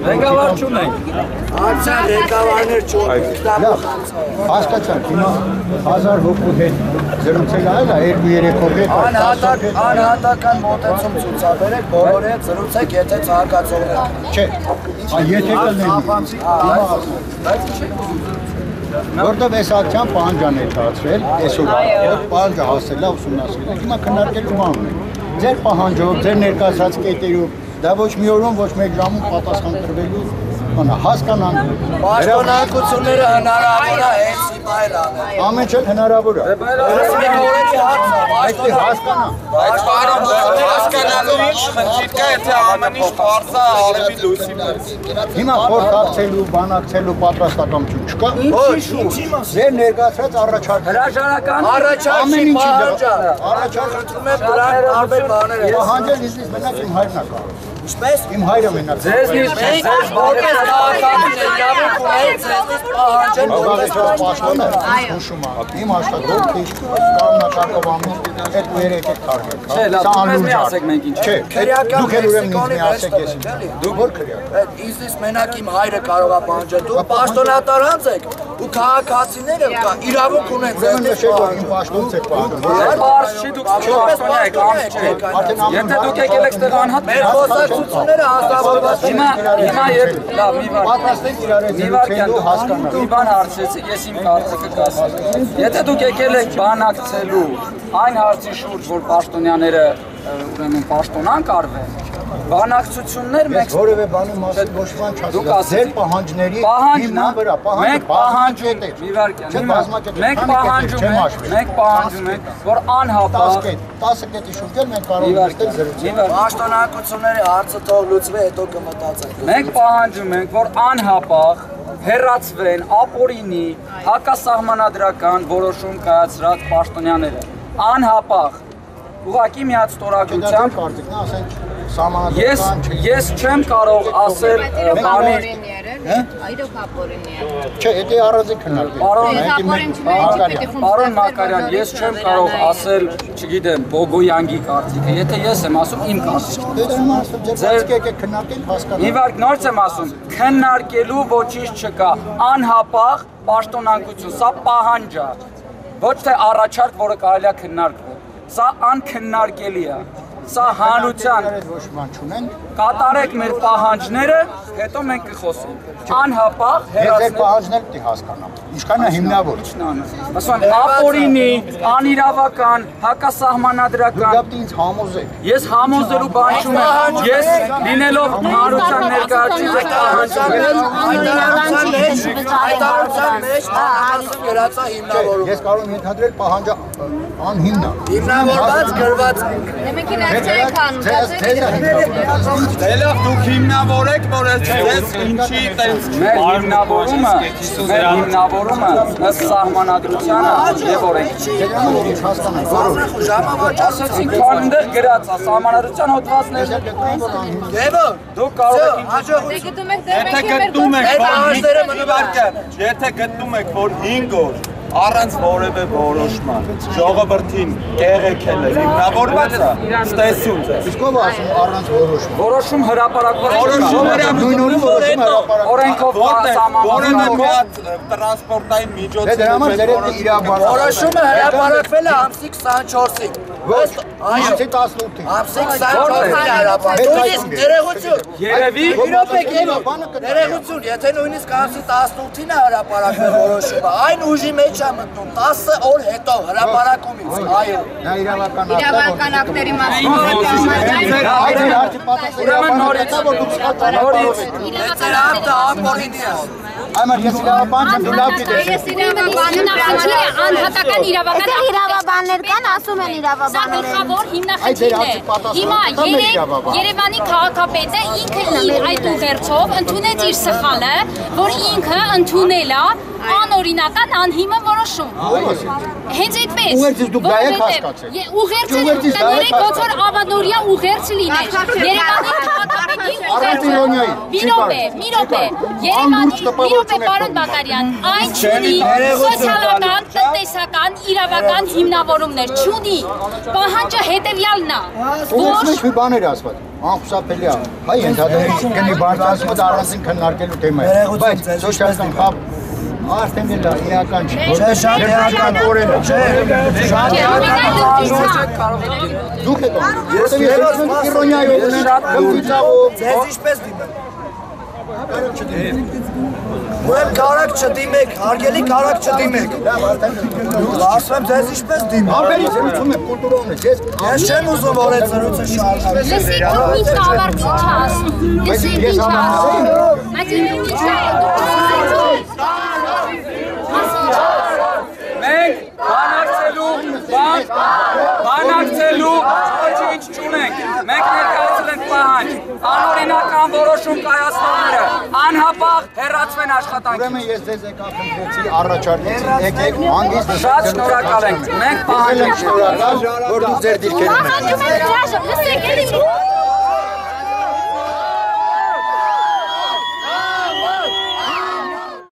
Ղեկավար չունենք։ Անցան ղեկավարներ չունենք։ Հասկացա, հիմա 1000 հոգու հետ զրուցել այլ է, 2-3 հոգու հետ Անհատական մոտեցում ցուցաբերեք, բոլորի հետ զրուցեք, եթե ցանկացողներ։ չէ, եթե որտեղ այս ակցիան պահանջան է ծածրել, այսօր պահանջը հասել է ուսումնասիրել, հիմա քննարկելու բան ունենք։ Ձեր պահանջով, ձեր ներկայացած կետերով, դա ոչ մի օրում, ոչ մեկ ժամում պատասխան տրվելու հասկանանք։ Պաշտոնակությունները հնարավոր է հենց հիմա էլ անել։ Ամեն չէ հնարավոր է։ Այստեղ հասկանանք։ Բայց պարոն, հասկանալու ինչ խնդիր կա, եթե ամեն ինչ պարզ է արևի լույսի մեջ։ Հիմա խորհրդակցելու, բանակցելու պատրաստակամություն չկա։ Ինչի մաս։ Ձեր ներկայացած առաջարկ։ Հրաժարական Առաջարկի պահանջը։ Առաջարկում եմ դրանք տարբեր բաներ են։ Պահանջել ինձ մենակ իմ հայրն է կարող։ Ինչպես։ Իմ հայրը մենակ։ ձեզնից Որպես քաղաքացի իրավունք ունեք ձեզնից պահանջել որպես պաշտոնը հուշում է։ Իմ աշխատողը կանոնակարգովամի այդ ու երեք եք թարգել։ Չէ, լավ, դուք մեզ մի ասեք մենք ինչ։ Չէ, դուք էլ ուրեմն ինձ մի ասեք ես։ Դուք որ քրեակ։ Ինձնից մենակ իմ հայրը կարող է պահանջել։ Դուք պաշտոնատարանց եք ու քաղաքացիները իրավունք ունեն ձեզնից իմ պաշտոնից եք պահանջում։ Պարզ չի դուք պաշտոնյա եք, ամեն չէ։ Եթե դուք եկել եք ստեղ անհատ Մեր խոսակցությունները հաստատված են։ Հիմա լավ, մի բան։ Պատրաստենք իրար հետ զրուցելու հասկանալ։ Մի բան հարցեցի, ես իմ կարծիքը կասեմ։ Եթե դուք եկել եք բանակցելու այն հարցի շուրջ, որ պաշտոնյաները ուրեմն պաշտոնան կարվեն, բանակցություններ մենք որևէ բանի մասին ոչ բան չասել։ Ձեր պահանջների հիման վրա մենք պահանջում ենք, մենք պահանջում ենք, որ անհապաղ 10 կետի շուրջ մենք կարող ենք այստեղ զրուցել։ Պաշտոնակությունների հարցը թող լուծվի, հետո կմտածենք։ Մենք պահանջում ենք, որ անհապաղ հեռացվեն ապօրինի հակասահմանադրական որոշում կայացրած պաշտոնյաները։ Անհապաղ ուղղակի միած ստորագրությամբ ես չեմ կարող ասել բանի Չէ, դա առանձին քննարկել։ Պարոն Մակարյան, ես չեմ կարող ասել, չգիտեմ, Բոգոյանգի կարծիքը, եթե ես եմ ասում իմ կարծիքը։ Մի վարկ նորից եմ ասում, քննարկելու ոչինչ չկա, անհապաղ պաշտոնանկություն, սա պահանջ է, ոչ թե առաջարկ, որը կարելի է քննարկվել, սա անքննարկելի է, սա հանրության կատարեք մեր պահանջները, հետո մենք կխոսենք, անհապաղ հեռացնել։ Ձեր պահանջները պիտի հասկանամ, ինչքան է հիմնավոր։ Ասում ապօրինի, անիրավական, հակասահմանադրական։ Դուք ինձ համոզեք։ Ես համոզելու բան չունեմ, ես լինելով հանրության ներկայացուցիչ Ես կարող եմ ենթադրել պահանջը անհիմն է։ Հիմնավորված գրված Դե լավ, դուք հիմնավորեք, որ ես ինչի տենց Մեր հիմնավորումը ըստ սահմանադրությանը եւ օրենքի։ Ասացին քանդեր գրած է սահմանադրության հոդվածներ։ Դուք կարող եք Եթե գտնում եք, որ 5 օր առանց որևէ որոշման ժողովրդին կեղեքել է հիմնավորված է ստեսուն է։ Իսկ ով ասում առանց որոշում։ որոշում հրապարակված օրենքով տրանսպորտային միջոցի որոշումը հրապարակվել է ամսի 24-ին։ Ամսի 18-ին։ Ամսի 24-ին հրապարակվել։ Ներողություն։ Երևի Ներողություն, եթե նույնիսկ ամսի 18-ին է հրապարակվել որոշումը, այն ուժի մեջ է մտնում 10 օր հետո հրապարակումից, այո։ Նա իրավական ակտերի մասին Ձեր ակտը ապօրինի է։ Այմար ես իրավաբան չեմ, դու լավ գիտես։ Ես անհատական իրավաբաններ կան, ասում են իրավաբանները։ Սա գլխավոր հիմնախնդիրն է։ Հիմա Երևանի քաղաքապետը ինքը իր այդ ուղերձով ընդունեց իր սխալը, որ ինքը ընդունել է անօրինական անհիմն որոշում։ Հենց այդպես։ Ուղերձից դուք դա եք հասկացել։ Ուղերձը տնորեք ոնց որ ավանորյա ուղերձ լիներ։ Երևանի քաղաքապետի ուղերձը մի րոպե, Երևանի պարոն Բակարյան, այն չունի սոցիալական, տնտեսական, իրավական հիմնավորումներ, չունի, պահանջը հետևյալն է, որ բաներ ասված, անխուսափելի է, հայ ընդհանրապես գնի բարձրացումը դա առանցին քննարկելու թեմա է, բայց սոցիալական խավ արդեն դեռ իրական չի, շատ իրական օրեն է, շատ դուք եք ես իրոնիայով ունենք, կմվիծավով, ձեզ ինչպես դիմեմ, ուրեմ կարակ չդիմեք, հարգելի կարակ չդիմեք, ասվեմ ձեզ ինչպես դիմեմ, ապերի զրուցում եք կուլտուրովն եք, ես չեմ ուզում որ այդ զրուցը շարունակել, լսեք, դու ինչ ավարտի չասում, լսեք ինչ ասում, բայց մենք բանակցելու ոչ ինչ չունենք, մենք ներկայացել ենք պահանջ, անօրինական որոշում կայացնողները անհապաղ հեռացվեն աշխատանքից։ Ուրեմն ես ձեզ եկա խնդրեցի, առաջարկեցի, եկեք հանգիստ Շատ շնորհակալ ենք, մենք պահանջ ենք շնորհակալ, որ դուք ձեր դիրքերում եք։ Պահանջում ենք հրաժարվել, լսեք, էլի